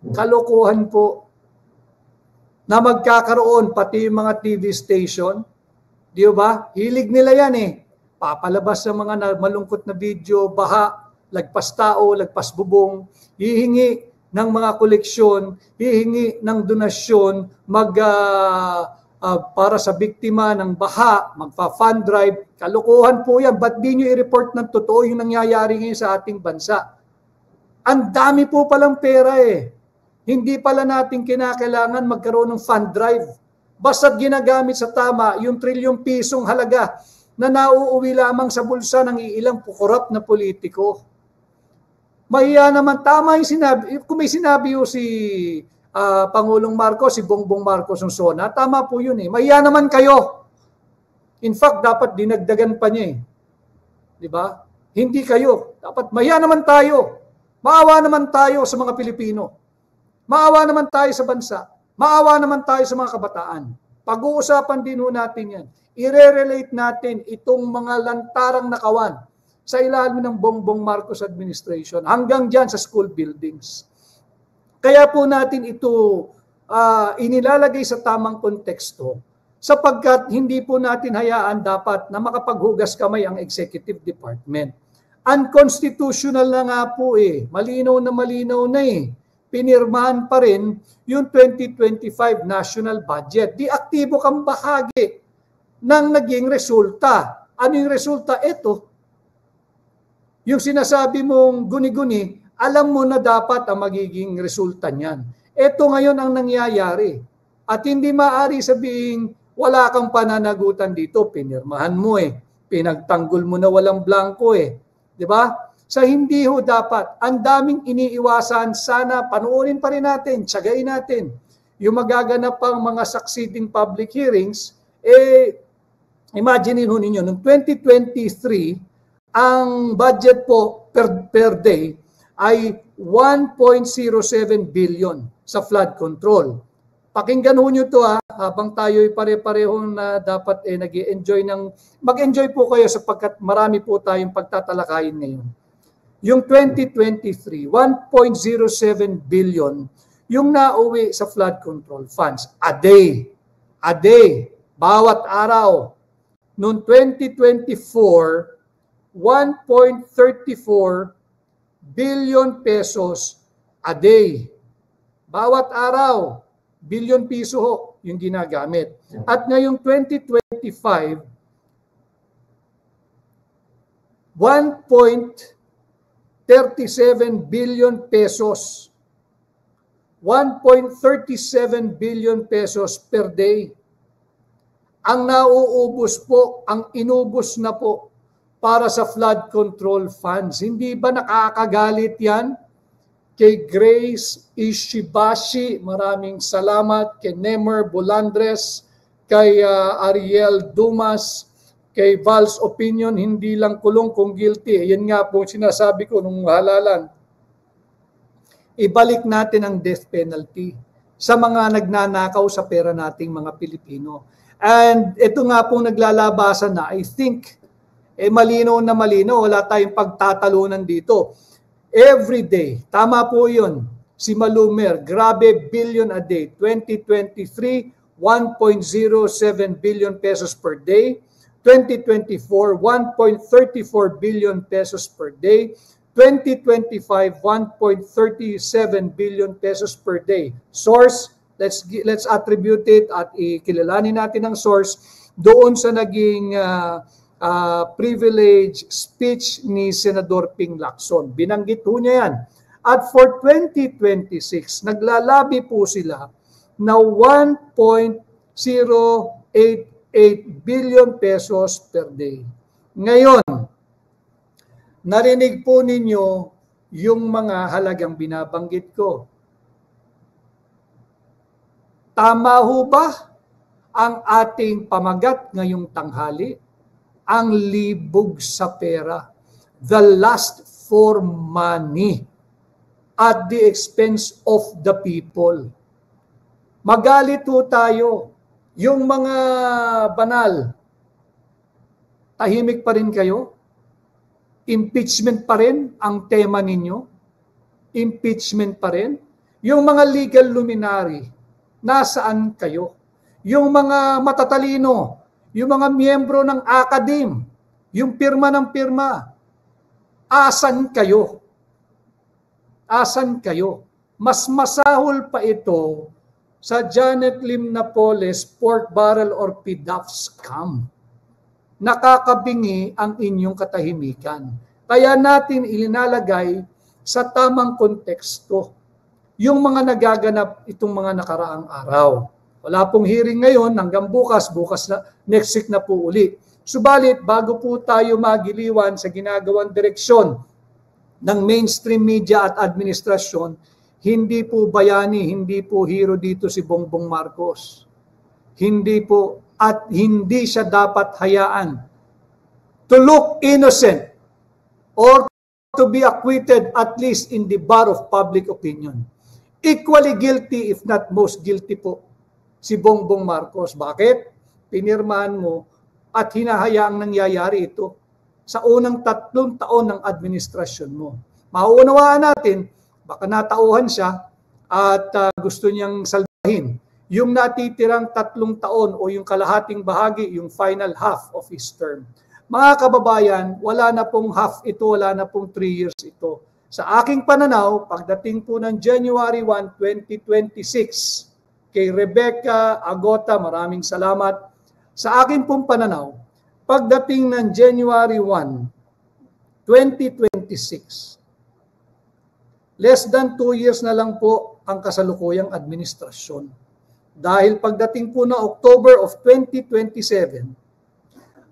kalokohan po na magkakaroon pati yung mga TV station, di ba? Hilig nila yan Papalabas sa mga malungkot na video, baha, lagpas tao, lagpas bubong, hihingi ng mga koleksyon, hihingi ng donasyon, para sa biktima ng baha, magpa-fund drive. Kalokohan po yan. Ba't di nyo i-report ng totoo yung nangyayari ngayon sa ating bansa? Ang dami po palang pera Hindi pala natin kinakailangan magkaroon ng fund drive. Basta't ginagamit sa tama yung trilyong pisong halaga na nauuwi lamang sa bulsa ng iilang korap na politiko. Mahiya naman, tama yung sinabi. Kung may sinabi si Pangulong Marcos, si Bongbong Marcos ng SONA, tama po yun Mahiya naman kayo. In fact, dapat dinagdagan pa niya Di ba? Hindi kayo. Dapat mahiya naman tayo. Maawa naman tayo sa mga Pilipino. Maawa naman tayo sa bansa. Maawa naman tayo sa mga kabataan. Pag-uusapan din natin yan. I-relate natin itong mga lantarang nakawan sa ilalim ng Bongbong Marcos administration hanggang dyan sa school buildings. Kaya po natin ito inilalagay sa tamang konteksto sapagkat hindi po natin hayaan dapat na makapaghugas kamay ang executive department. Unconstitutional na nga po malinaw na pinirmahan pa rin yung 2025 national budget. Di aktibo kang bahagi ng naging resulta. Ano yung resulta? Ito. Yung sinasabi mong guni-guni, alam mo na dapat ang magiging resulta niyan. Ito ngayon ang nangyayari. At hindi maaari sabihin, wala kang pananagutan dito, pinirmahan mo pinagtanggol mo na walang blanco Di ba? Sa hindi dapat, ang daming iniiwasan, sana panuorin pa rin natin, tsagain natin. Yung magaganap pang mga succeeding public hearings, imagine ninyo, noong 2023, ang budget po per day ay 1.07 billion sa flood control. Pakinggan nyo ito habang tayo pare-parehong na dapat mag-enjoy po kayo sapagkat marami po tayong pagtatalakayin ngayon. Yung 2023, 1.07 billion yung nauwi sa flood control funds a day, bawat araw. Noong 2024, 1.34 billion pesos a day. Bawat araw, billion piso yung ginagamit. At ngayong 2025, 1.37 billion pesos. 1.37 billion pesos per day. Ang nauubos po, ang inubos na po para sa flood control funds. Hindi ba nakakagalit yan? Kay Grace Ishibashi, maraming salamat. Kay Nemer Bolandres, kay Ariel Dumas, kay Val's Opinion, hindi lang kulong kung guilty. Yan nga po sinasabi ko nung halalan. Ibalik natin ang death penalty sa mga nagnanakaw sa pera nating mga Pilipino. And ito nga pong naglalabasan na, I think, Malinaw na malinaw, wala tayong pagtatalunan dito. Every day, tama po yun. Si Malumer, grabe, billion a day. 2023, 1.07 billion pesos per day. 2024, 1.34 billion pesos per day. 2025, 1.37 billion pesos per day. Source, let's attribute it at ikilalanin natin ang source doon sa naging privilege speech ni Senador Ping Lacson. Binanggit po niya yan. At for 2026, naglalabi po sila na 1.088 billion pesos per day. Ngayon, narinig po ninyo yung mga halagang binabanggit ko. Tama ho ba ang ating pamagat ngayong tanghali? Ang libog sa pera. The lust for money at the expense of the people. Magalit ho tayo. Yung mga banal, tahimik pa rin kayo? Impeachment pa rin ang tema ninyo? Impeachment pa rin? Yung mga legal luminary, nasaan kayo? Yung mga matatalino, yung mga miyembro ng academe, yung pirma ng pirma, asan kayo? Asan kayo? Mas masahol pa ito sa Janet Lim Napoles pork barrel or PDAF scam. Nakakabingi ang inyong katahimikan. Kaya natin ilinalagay sa tamang konteksto yung mga nagaganap itong mga nakaraang araw. Wala pong hearing ngayon hanggang bukas na, next week na po uli. Subalit, bago po tayo magiliwan sa ginagawang direksyon ng mainstream media at administrasyon, hindi po bayani, hindi po hero dito si Bongbong Marcos. Hindi po. At hindi siya dapat hayaan to look innocent or to be acquitted at least in the bar of public opinion. Equally guilty if not most guilty po si Bongbong Marcos. Bakit? Pinirmahan mo at hinahayaang nangyayari ito sa unang 3 taon ng administrasyon mo. Mauunawaan natin, baka natauhan siya at gusto niyang salbahin yung natitirang 3 taon o yung kalahating bahagi, yung final half of his term. Mga kababayan, wala na pong half ito, wala na pong 3 years ito. Sa aking pananaw, pagdating po ng January 1, 2026, kay Rebecca Agota, maraming salamat. Sa akin pong pananaw, pagdating ng January 1, 2026, less than 2 years na lang po ang kasalukuyang administrasyon. Dahil pagdating po ng October of 2027,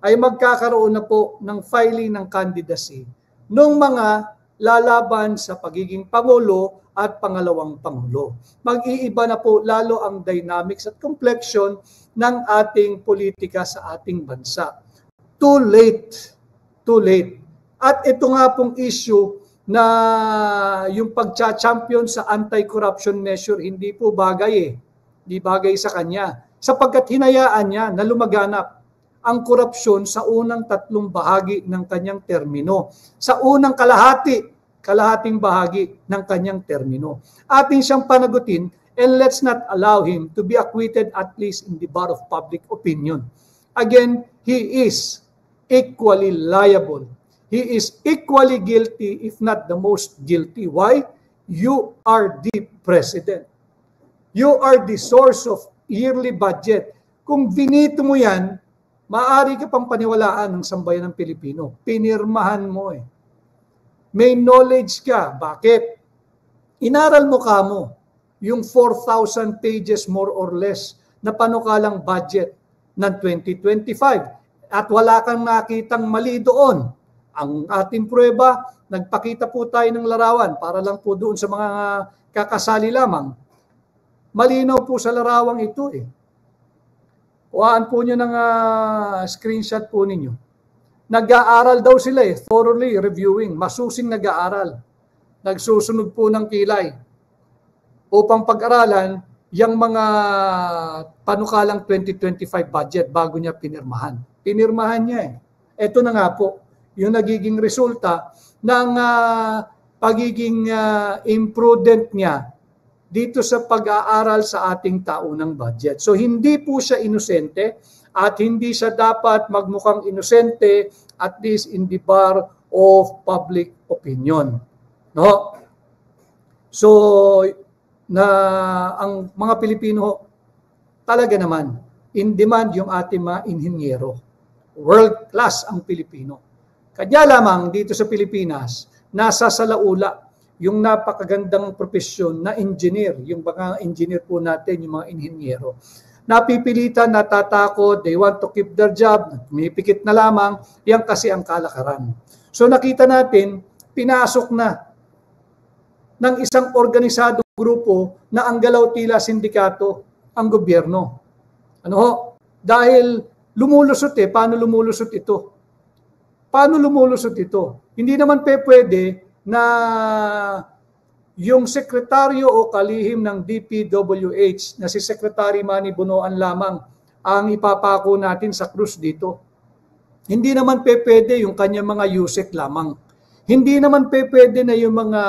ay magkakaroon na po ng filing ng candidacy ng mga lalaban sa pagiging Pangulo at pangalawang Pangulo. Mag-iiba na po lalo ang dynamics at complexion ng ating politika sa ating bansa. Too late. Too late. At ito nga pong issue na yung pagcha-champion sa anti-corruption measure, hindi po bagay Di bagay sa kanya. Sapagkat hinayaan niya na lumaganap ang korupsyon sa unang 3 bahagi ng kanyang termino. Sa unang kalahating bahagi ng kanyang termino. Ating siyang panagutin and let's not allow him to be acquitted at least in the bar of public opinion. Again, he is equally liable. He is equally guilty if not the most guilty. Why? You are the president. You are the source of yearly budget. Kung vinito mo yan, maaari ka pang paniwalaan ng sambayan ng Pilipino. Pinirmahan mo May knowledge ka. Bakit? Inaral mo kamo yung 4,000 pages more or less na panukalang budget ng 2025. At wala kang nakitang mali doon. Ang ating prueba, nagpakita po tayo ng larawan para lang po doon sa mga kakasali lamang. Malinaw po sa larawang ito Huwaan po nyo ng screenshot po ninyo. Nag-aaral daw sila thoroughly reviewing, masusing nag-aaral. Nagsusunod po ng kilay upang pag-aralan yung mga panukalang 2025 budget bago niya pinirmahan. Pinirmahan niya Ito na nga po, yung nagiging resulta ng pagiging imprudent niya dito sa pag-aaral sa ating taunang budget. So hindi po siya inosente at hindi siya dapat magmukhang inosente at least in the bar of public opinion. No? So ang mga Pilipino talaga naman in demand yung ating mga inhinyero. World class ang Pilipino. Kanya lamang dito sa Pilipinas, nasa salaula yung napakagandang profesyon na engineer, yung mga engineer po natin, yung mga inhinyero. Napipilitan, natatakot, they want to keep their job, pumipikit na lamang, yan kasi ang kalakaran. So nakita natin, pinasok na ng isang organisadong grupo na ang galaw tila sindikato ang gobyerno. Ano ho? Dahil lumulusot paano lumulusot ito? Paano lumulusot ito? Hindi naman pwede na yung sekretaryo o kalihim ng DPWH na si Secretary Manny Bonoan lamang ang ipapako natin sa krus dito. Hindi naman pwede yung kanyang mga USEC lamang. Hindi naman pwede na yung mga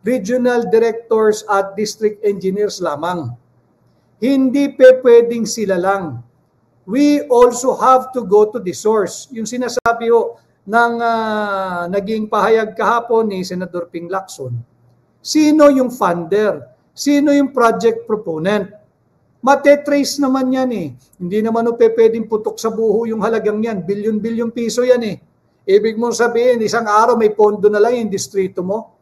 regional directors at district engineers lamang. Hindi pwedeng sila lang. We also have to go to the source. Yung sinasabi ho ng naging pahayag kahapon ni Senador Ping Lacson. Sino yung funder? Sino yung project proponent? Matetrace naman yan Hindi naman pwedeng putok sa buho yung halagang yan. Bilyon-bilyon piso yan Ibig mong sabihin, isang araw may pondo na lang yung distrito mo.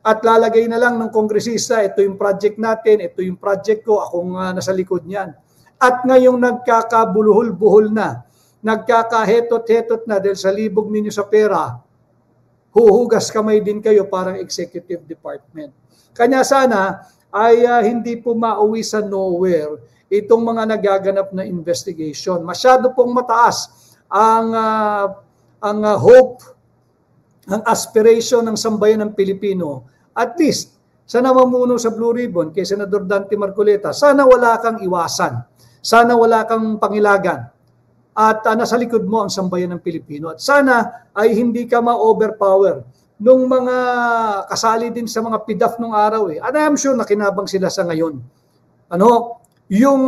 At lalagay na lang ng kongresista, ito yung project natin, ito yung project ko, akong nasa likod niyan. At ngayong nagkakabuluhol-buhol na, nagkakahetot-hetot na dahil sa libog ninyo sa pera, huhugas kamay din kayo parang executive department. Kanya sana ay hindi po mauwi sa nowhere itong mga nagaganap na investigation. Masyado pong mataas ang hope, ang aspiration ng sambayan ng Pilipino. At least, sa namumuno sa Blue Ribbon kay Senador Dante Marcoleta, sana wala kang iwasan. Sana wala kang pangilagan. At nasa likod mo ang sambayan ng Pilipino. At sana ay hindi ka ma-overpower nung mga kasali din sa mga PIDAF nung araw And I'm sure nakinabang sila sa ngayon. Yung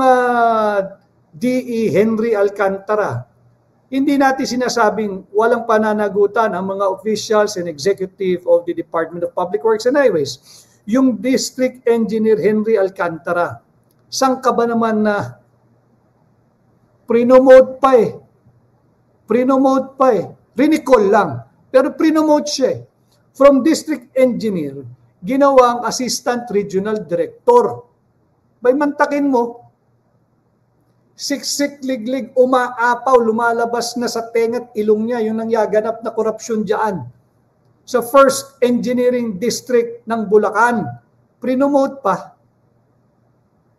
DE Henry Alcantara, hindi natin sinasabing walang pananagutan ang mga officials and executive of the Department of Public Works and Highways. Yung District Engineer Henry Alcantara, saan ka ba naman na prinomote pa Prinomote pa Rinicol lang. Pero prinomote siya From District Engineer, ginawang Assistant Regional Director. Bay mantakin mo, siksik, liglig, umaapaw, lumalabas na sa tenga't ilong niya yung nangyaganap na korupsyon dyan. Sa First Engineering District ng Bulacan, prinomote pa.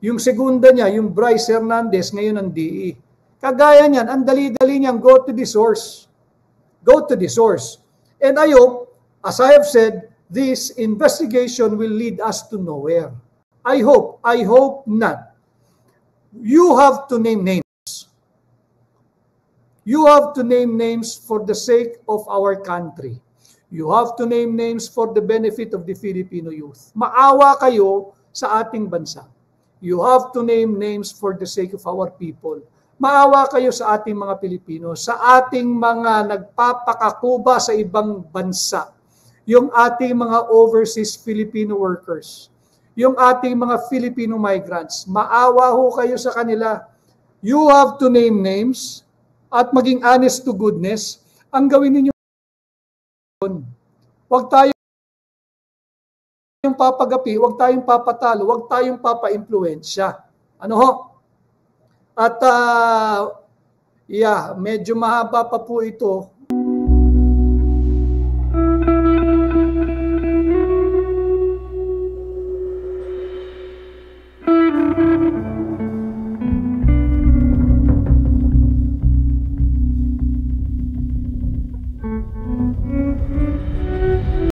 Yung segunda niya, yung Bryce Hernandez, ngayon ang DE. Kagaya niyan, ang dali-dali niyang go to the source. Go to the source. And I hope, as I have said, this investigation will lead us to nowhere. I hope not. You have to name names. You have to name names for the sake of our country. You have to name names for the benefit of the Filipino youth. Maawa kayo sa ating bansa. You have to name names for the sake of our people. Maawa kayo sa ating mga Pilipino, sa ating mga nagpapakakuba sa ibang bansa, yung ating mga overseas Filipino workers, yung ating mga Filipino migrants. Maawa ho kayo sa kanila. You have to name names at maging honest to goodness. Ang gawin ninyo, huwag tayong papagapi, huwag tayong papatalo, huwag tayong papa-impluensya. Ano ho? At medyo mahaba pa po ito.